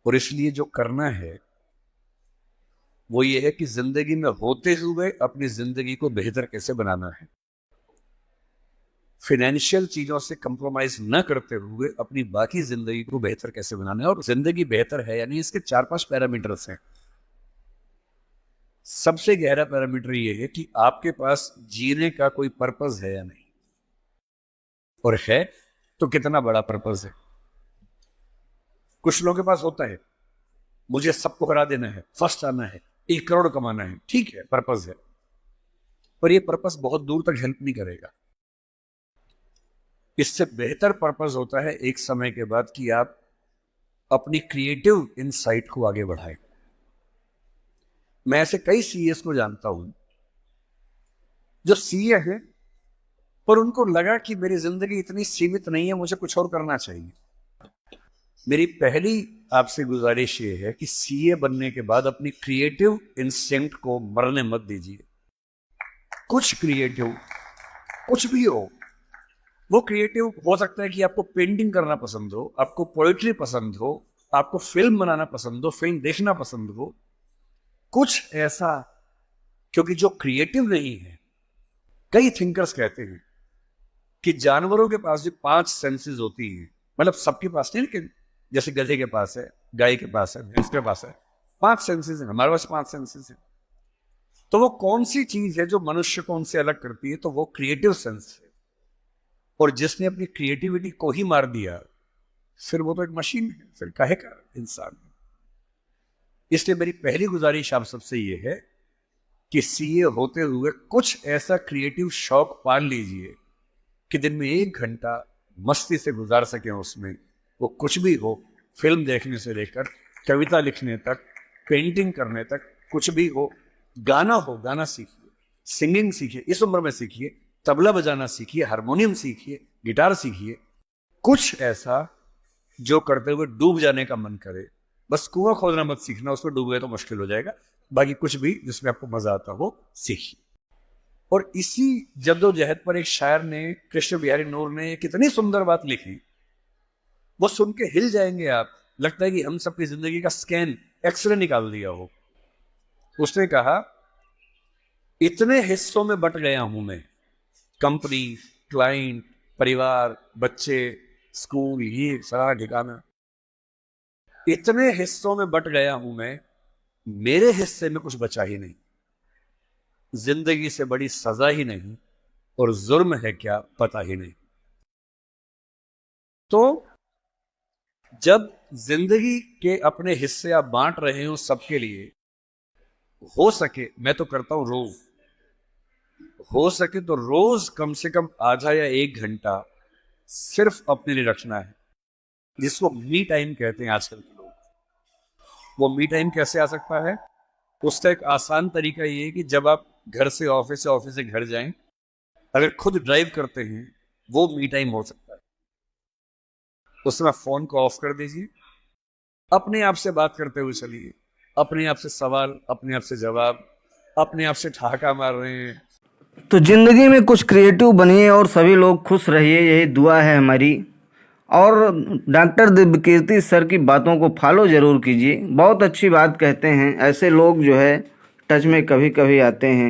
और इसलिए जो करना है वो ये है कि जिंदगी में होते हुए अपनी जिंदगी को बेहतर कैसे बनाना है। फाइनेंशियल चीजों से कंप्रोमाइज न करते हुए अपनी बाकी जिंदगी को बेहतर कैसे बनाना है। और जिंदगी बेहतर है यानी इसके 4-5 पैरामीटर्स हैं। सबसे गहरा पैरामीटर ये है कि आपके पास जीने का कोई पर्पस है या नहीं, और है तो कितना बड़ा पर्पस है। कुछ लोगों के पास होता है, मुझे सबको हरा देना है, फर्स्ट आना है, 1 करोड़ कमाना है, ठीक है, पर्पस है, पर यह पर्पस बहुत दूर तक हेल्प नहीं करेगा। इससे बेहतर पर्पस होता है एक समय के बाद कि आप अपनी क्रिएटिव इनसाइट को आगे बढ़ाएं। मैं ऐसे कई सीएस को जानता हूं जो सीए हैं, पर उनको लगा कि मेरी जिंदगी इतनी सीमित नहीं है, मुझे कुछ और करना चाहिए। मेरी पहली आपसे गुजारिश ये है कि सीए बनने के बाद अपनी क्रिएटिव इंस्टिंक्ट को मरने मत दीजिए। कुछ क्रिएटिव, कुछ भी हो, वो क्रिएटिव हो सकता है कि आपको पेंटिंग करना पसंद हो, आपको पोएट्री पसंद हो, आपको फिल्म बनाना पसंद हो, फिल्म देखना पसंद हो, कुछ ऐसा। क्योंकि जो क्रिएटिव नहीं है, कई थिंकर्स कहते हैं कि जानवरों के पास जो 5 सेंसेस होती हैं, मतलब सबके पास नहीं, लेकिन जैसे गधे के पास है, गाय के पास है, भैंस के पास है, 5 सेंसेस हैं, हमारे पास 5 सेंसेस हैं। तो वो कौन सी चीज है जो मनुष्य को उनसे अलग करती है? तो वो क्रिएटिव सेंस है। और जिसने अपनी क्रिएटिविटी को ही मार दिया, फिर वो तो एक मशीन है, फिर काहे का इंसान है। इसलिए मेरी पहली गुजारिश आप सबसे ये है कि सीए होते हुए कुछ ऐसा क्रिएटिव शौक पाल लीजिए कि दिन में 1 घंटा मस्ती से गुजार सकें उसमें। वो कुछ भी हो, फिल्म देखने से लेकर कविता लिखने तक, पेंटिंग करने तक, कुछ भी हो। गाना हो, गाना सीखिए, सिंगिंग सीखिए, इस उम्र में सीखिए, तबला बजाना सीखिए, हारमोनियम सीखिए, गिटार सीखिए। कुछ ऐसा जो करते हुए डूब जाने का मन करे। बस कुआं खोदना मत सीखना, उसमें डूब गए तो मुश्किल हो जाएगा। बाकी कुछ भी जिसमें आपको मजा आता हो सीखिए। और इसी जद्दोजहद पर एक शायर ने, कृष्ण बिहारी नूर ने, कितनी सुंदर बात लिखी, वो सुन के हिल जाएंगे आप। लगता है कि हम सबकी जिंदगी का स्कैन, एक्सरे निकाल दिया हो। उसने कहा, इतने हिस्सों में बट गया हूं मैं, कंपनी, क्लाइंट, परिवार, बच्चे, स्कूल, ये सारा ठिकाना, इतने हिस्सों में बट गया हूं मैं, मेरे हिस्से में कुछ बचा ही नहीं। जिंदगी से बड़ी सजा ही नहीं, और जुर्म है क्या पता ही नहीं। तो जब जिंदगी के अपने हिस्से आप बांट रहे हो सबके लिए, हो सके, मैं तो करता हूं रोज, हो सके तो रोज कम से कम आधा या 1 घंटा सिर्फ अपने लिए रखना है, जिसको मी टाइम कहते हैं आजकल के लोग। वो मी टाइम कैसे आ सकता है? उसका एक आसान तरीका ये है कि जब आप घर से ऑफिस, से ऑफिस से घर जाएं, अगर खुद ड्राइव करते हैं, वो मी टाइम हो सकता है। उसमें फोन को ऑफ कर दीजिए, अपने आप से बात करते हुए चलिए, अपने आप से सवाल, अपने आप से जवाब, अपने आप से ठहाका मार रहे हैं। तो ज़िंदगी में कुछ क्रिएटिव बनिए और सभी लोग खुश रहिए, यही दुआ है हमारी। और डॉक्टर दिव्यकीर्ति सर की बातों को फॉलो ज़रूर कीजिए, बहुत अच्छी बात कहते हैं। ऐसे लोग जो है टच में कभी कभी आते हैं।